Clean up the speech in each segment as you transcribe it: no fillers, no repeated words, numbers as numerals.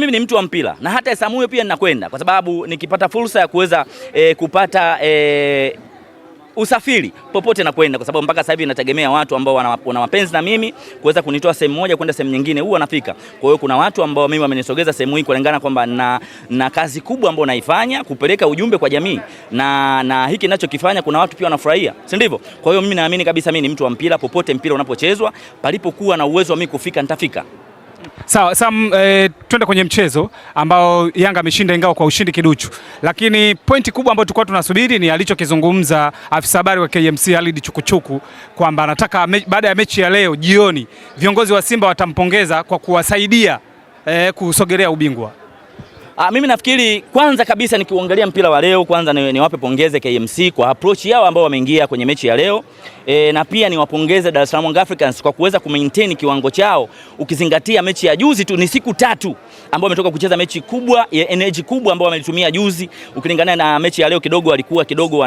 mimi ni mtu wa mpira na hata Samuyo pia ninakwenda kwa sababu nikipata fursa ya kuweza kupata usafiri popote na kwenda, kwa sababu mpaka sasa hivi inategemea watu ambao wana mapenzi na mimi kuweza kunitoa sehemu moja kwenda sehemu nyingine, huwa nafika. Kwa hiyo kuna watu ambao mimi wamenisogeza sehemu hii kulingana kwamba na kazi kubwa ambayo naifanya kupeleka ujumbe kwa jamii na hiki ninachokifanya kuna watu pia wanafurahia, si ndivyo? Kwa hiyo mimi naamini kabisa mimi ni mtu wa mpira, popote mpira unapochezwa, palipokuwa na uwezo wa mimi kufika nitafika. Sawa, twende kwenye mchezo ambao Yanga ameshinda ingawa kwa ushindi kiduchu. Lakini pointi kubwa ambayo tulikuwa tunasubiri ni alichokizungumza afisa habari wa KMC Khalid Chukuchuku kwamba anataka baada ya mechi ya leo jioni viongozi wa Simba watampongeza kwa kuwasaidia kusogelea ubingwa. Mimi nafikiri kwanza kabisa nikiangalia mpira wa leo, kwanza niwape pongeze KMC kwa approach yao ambao wameingia kwenye mechi ya leo. Na pia niwapongeze Dar es Salaam Africans kwa kuweza kumaintain kiwango chao, ukizingatia mechi ya juzi tu ni siku 3 ambao wametoka kucheza mechi kubwa ya energy kubwa ambao wamelitumia juzi, ukilingana na mechi ya leo kidogo walikuwa kidogo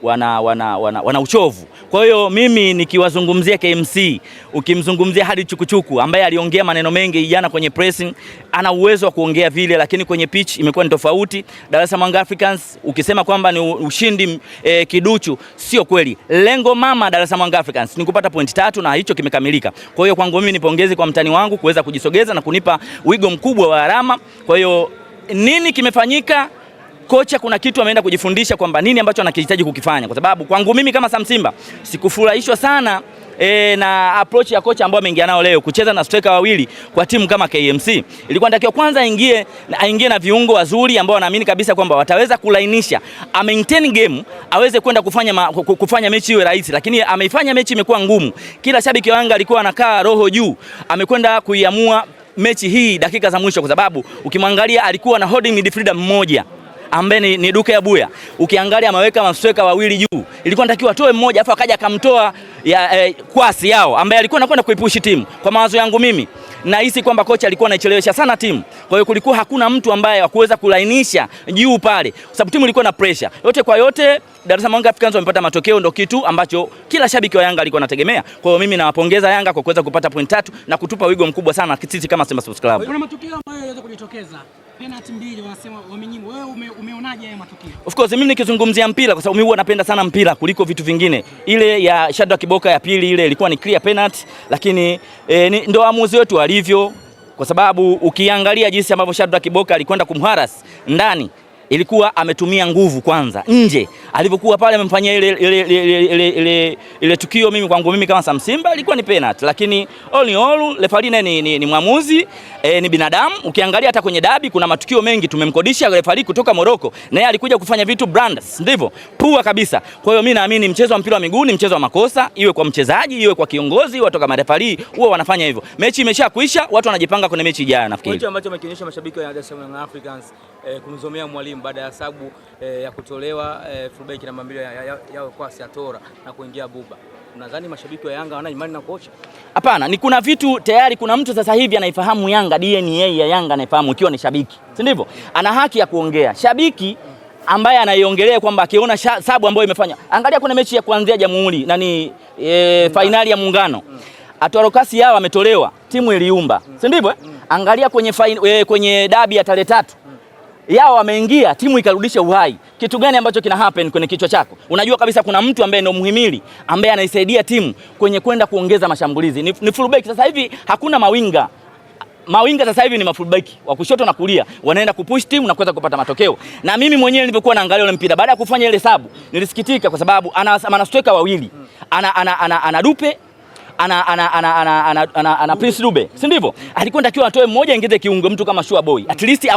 wana uchovu. Kwa hiyo mimi nikiwazungumzia KMC, ukimzungumzia hadi Chukuchuku ambaye aliongea maneno mengi jana kwenye pressing, ana uwezo wa kuongea vile, lakini kwenye pitch imekuwa ni tofauti. Dar es Salaam Africans ukisema kwamba ni ushindi kiduchu, sio kweli. Lengo mama Dar es Salaam Africans ni kupata point 3 na hicho kimekamilika. Kwa hiyo kwangu mimi nipongeze kwa mtani wangu kuweza kujisogeza na kunipa wigo mkubwa wa alama. Kwa hiyo nini kimefanyika? Kocha kuna kitu ameenda kujifundisha kwamba nini ambacho anakihitaji kukifanya, kwa sababu kwangu mimi kama Sam Simba sikufurahishwa sana na approach ya kocha ambao ameingia nao leo kucheza na striker wawili kwa timu kama KMC. Ilikuwa natakiwa kwanza aingie na viungo wazuri ambao naamini kabisa kwamba wataweza kulainisha, maintain game, aweze kwenda kufanya mechi iwe rahisi, lakini ameifanya mechi imekuwa ngumu. Kila shabiki wa Yanga alikuwa anakaa roho juu, amekwenda kuiamua mechi hii dakika za mwisho, kwa sababu ukimwangalia alikuwa na holding midfielder mmoja ambaye ni Duke Abuya. Ukiangalia ameweka masteka wawili juu, ilikuwa natakiwa atoe mmoja afa akaja akamtoa Kwasi yao ambaye alikuwa anakwenda kuipush timu. Kwa mawazo yangu mimi nahisi kwamba kocha alikuwa anachelewesha sana timu. Kwa hiyo kulikuwa hakuna mtu ambaye hakuweza kulainisha juu pale, kwa sababu timu ilikuwa na pressure. Yote kwa yote Dar es Salaam Africans wamepata matokeo, ndio kitu ambacho kila shabiki wa Yanga alikuwa anategemea. Kwa hiyo mimi nawapongeza Yanga kwa kuweza kupata point 3 na kutupa wigo mkubwa sana sisi kama Simba Sports Club. Kuna matukio ambayo yanaweza kujitokeza. Penalty 2 wanasema wamenyimwa. Wewe umeonaje haya matukio? Of course mimi nikizungumzia mpira, kwa sababu mimi huwa napenda sana mpira kuliko vitu vingine. Ile ya Shadrack Kiboka ya pili ile ilikuwa ni clear penalty, lakini ndio waamuzi wetu walivyo, kwa sababu ukiangalia jinsi ambavyo Shadrack Kiboka alikwenda kumharas ndani, ilikuwa ametumia nguvu kwanza. Nje alivyokuwa pale amemfanyia ile tukio, mimi kwangu mimi kama Sam Simba ilikuwa ni penalty, lakini all in all referee ni mwamuzi, ni binadamu. Ukiangalia hata kwenye dabi kuna matukio mengi tumemkodisha referee kutoka Morocco, na yeye alikuja kufanya vitu brands, ndivyo pua kabisa. Kwa hiyo mimi naamini mchezo wa mpira wa miguu ni mchezo wa makosa, iwe kwa mchezaji iwe kwa kiongozi, watu kama referee huwa wanafanya hivyo. Mechi imeshakuisha, watu wanajipanga kwenye mechi ijayo. Nafikiri kitu ambacho wamekionyesha mashabiki wa Dar es Salaam Africans kumzomea mwalimu baada ya sababu ya kutolewa fullback namba 2 yao Kwasi Atora na kuingia Buba. Unadhani mashabiki wa Yanga wana imani na kocha? Hapana, ni kuna vitu tayari, kuna mtu sasa hivi anaifahamu Yanga, DNA ya Yanga anaifahamu ikiwa ni shabiki, si ndivyo? Ana haki ya kuongea. Shabiki ambaye anaiongelea kwamba akiona sababu ambayo imefanya. Angalia kuna mechi ya kuanzia Jamhuri finali ya Muungano. Atorokasi yao ametolewa, timu iliumba, si ndivyo? Angalia kwenye dabi ya tarehe 3. Yao wameingia, timu ikarudisha uhai. Kitu gani ambacho kina happen kwenye kichwa chako? Unajua kabisa kuna mtu ambaye ndio muhimili, ambaye anaisaidia timu kwenye kwenda kuongeza mashambulizi. Ni fullback. Sasa hivi hakuna mawinga. Mawinga sasa hivi ni mafullback wa kushoto na kulia, wanaenda kupush timu na kuweza kupata matokeo. Na mini mwenyewe nilipokuwa naangalia ile mpira baada ya kufanya ile sabu, nilisikitika kwa sababu ana striker wawili. Ana Dupe, ana Prince Dube, si ndivyo? Alikuwa natakiwa atoe mmoja ingeze kiungo, mtu kama Sure Boy. At least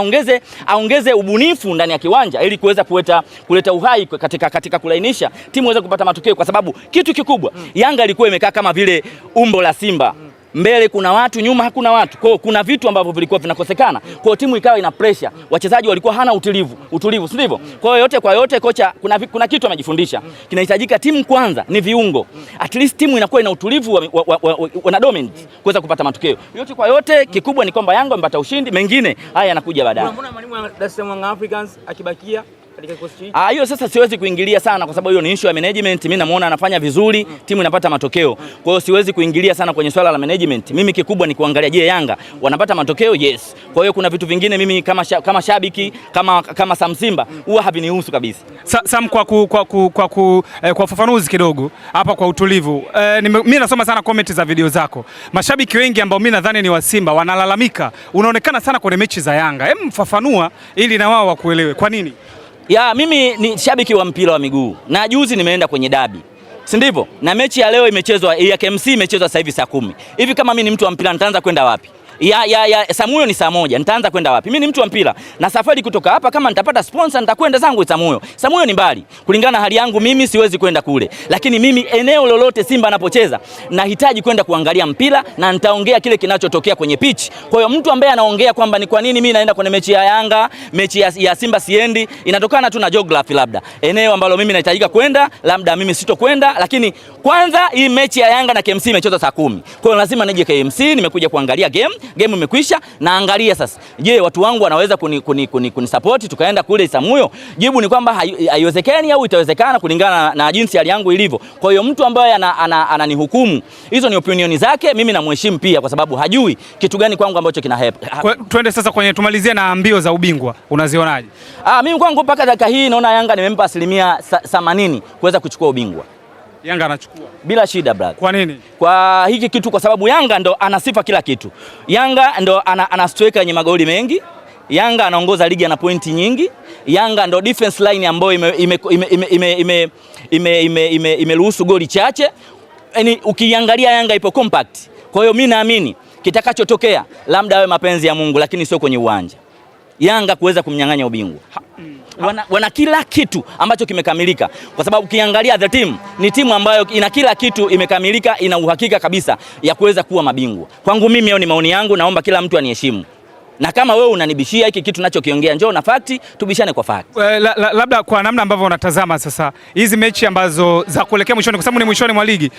aongeze ubunifu ndani ya kiwanja ili kuweza kuleta uhai katika kulainisha timu iweze kupata matokeo, kwa sababu kitu kikubwa Yanga ilikuwa imekaa kama vile umbo la Simba. Mbele kuna watu, nyuma hakuna watu. Kwa kuna vitu ambavyo vilikuwa vinakosekana. Kwa timu ikawa ina pressure. Wachezaji walikuwa hana utulivu, si ndivyo? Kwa yote kocha kuna kitu amejifundisha. Kinahitajika timu kwanza ni viungo. At least timu inakuwa ina utulivu wana dominate kuweza kupata matokeo. Yote kwa yote kikubwa ni kwamba Yanga wamepata ushindi, mengine haya yanakuja baadaye. Unaona mwalimu wa Dar es Salaam Africans akibakia katika kikosi hiki? Hiyo sasa siwezi kuingilia sana kwa sababu hiyo ni issue ya management. Mimi namuona anafanya vizuri, timu inapata matokeo. Kwa hiyo siwezi kuingilia sana kwenye swala la management. Mimi kikubwa ni kuangalia, je, Yanga wanapata matokeo? Yes. Kwa hiyo kuna vitu vingine mimi kama shabiki, kama Sam Simba huwa havinihusu kabisa. Sam, kwa ufafanuzi kidogo hapa kwa utulivu. Mimi nasoma sana comment za video zako. Mashabiki wengi ambao mimi nadhani ni wa Simba wanalalamika unaonekana sana kwenye mechi za Yanga. Hem, fafanua ili na wao wakuelewe. Kwa nini? Mimi ni shabiki wa mpira wa miguu na juzi nimeenda kwenye dabi, si ndivyo? Na mechi ya leo imechezwa ya KMC imechezwa sasa hivi saa 10. Hivi kama mimi ni mtu wa mpira nitaanza kwenda wapi? Samuyo ni saa 1, nitaanza kwenda wapi? Mimi ni mtu wa mpira na safari kutoka hapa, kama nitapata sponsor nitakwenda zangu Samuyo. Samuyo ni mbali. Kulingana na hali yangu mimi siwezi kwenda kule. Lakini mimi eneo lolote Simba anapocheza nahitaji kwenda kuangalia mpira na nitaongea kile kinachotokea kwenye pitch. Kwa hiyo mtu ambaye anaongea kwamba ni kwa nini mimi naenda kwenye mechi ya Yanga, mechi ya Simba siendi, inatokana tu na geography labda. Eneo ambalo mimi nahitajika kwenda, labda mimi sitokwenda, lakini kwanza hii mechi ya Yanga na KMC imechezwa saa 10. Kwa hiyo lazima nije KMC, nimekuja kuangalia game imekwisha, naangalia sasa, je, watu wangu wanaweza kunisupport tukaenda kule Isamuyo? Jibu ni kwamba haiwezekani au itawezekana kulingana na jinsi hali yangu ilivyo. Kwa hiyo mtu ambaye ananihukumu, hizo ni opinioni zake, mimi namheshimu pia kwa sababu hajui kitu gani kwangu ambacho kina Twende sasa kwenye tumalizie na mbio za ubingwa. Unazionaje? Mimi kwangu mpaka dakika hii naona Yanga nimempa 80% kuweza kuchukua ubingwa. Yanga anachukua bila shida brother. Kwa nini? Kwa hiki kitu kwa sababu Yanga ndo anasifa kila kitu. Yanga ndo ana striker yenye magoli mengi. Yanga anaongoza ligi, ana pointi nyingi. Yanga ndo defense line ambayo imeruhusu goli chache. Yaani ukiangalia Yanga ipo compact. Kwa hiyo mimi naamini kitakachotokea labda awe mapenzi ya Mungu, lakini sio kwenye uwanja. Yanga kuweza kumnyang'anya ubingwa. Wana kila kitu ambacho kimekamilika, kwa sababu ukiangalia the team ni timu ambayo ina kila kitu imekamilika, ina uhakika kabisa ya kuweza kuwa mabingwa. Kwangu mimi hiyo ni maoni yangu, naomba kila mtu aniheshimu. Na kama wewe unanibishia hiki kitu ninachokiongea, njoo na fakti, tubishane kwa fakti. Labda kwa namna ambavyo unatazama sasa hizi mechi ambazo za kuelekea mwishoni, kwa sababu ni mwishoni mwa ligi,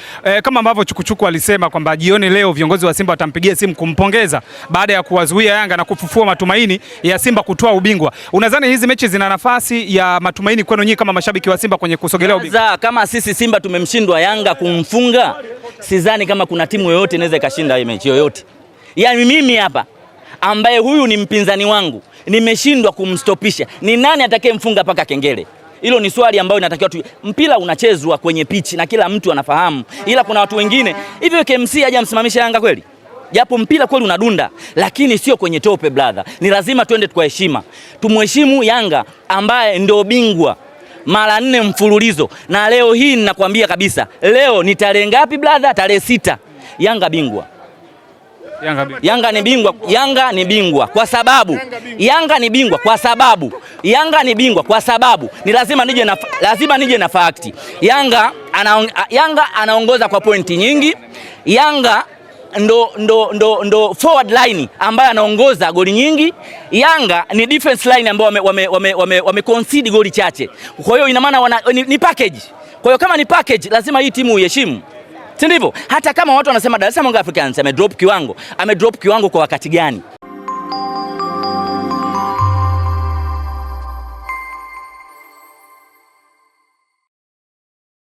kama ambavyo Chukuchuku alisema kwamba jioni leo viongozi wa Simba watampigia simu kumpongeza baada ya kuwazuia Yanga na kufufua matumaini ya Simba kutoa ubingwa. Unadhani hizi mechi zina nafasi ya matumaini kwenu nyinyi kama mashabiki wa Simba kwenye kusogelea ubingwa? Kama sisi Simba tumemshindwa Yanga kumfunga, sidhani kama kuna timu yoyote inaweza ikashinda hii mechi yoyote. Yaani mimi hapa ambaye huyu ni mpinzani wangu nimeshindwa kumstopisha, ni nani atakayemfunga paka kengele? Hilo ni swali ambalo inatakiwa tu. Mpira unachezwa kwenye pitch na kila mtu anafahamu, ila kuna watu wengine hivyo. KMC haja msimamisha Yanga kweli? Japo mpira kweli unadunda, lakini sio kwenye tope brother. Ni lazima twende kwa heshima, tumheshimu Yanga ambaye ndio bingwa mara 4 mfululizo. Na leo hii ninakwambia kabisa, leo ni tarehe ngapi brother? Tarehe 6. Yanga bingwa. Yanga ni bingwa. Yanga ni bingwa kwa sababu ni lazima nije na fakti. Yanga anaongoza kwa pointi nyingi. Yanga ndo forward line ambaye anaongoza goli nyingi. Yanga ni defense line ambao wame concede goli chache. Kwa hiyo ina maana ni package. Kwa hiyo kama ni package lazima hii timu uheshimu. Si ndivyo? Hata kama watu wanasema Dar es Salaam Africans amedrop kiwango kwa wakati gani?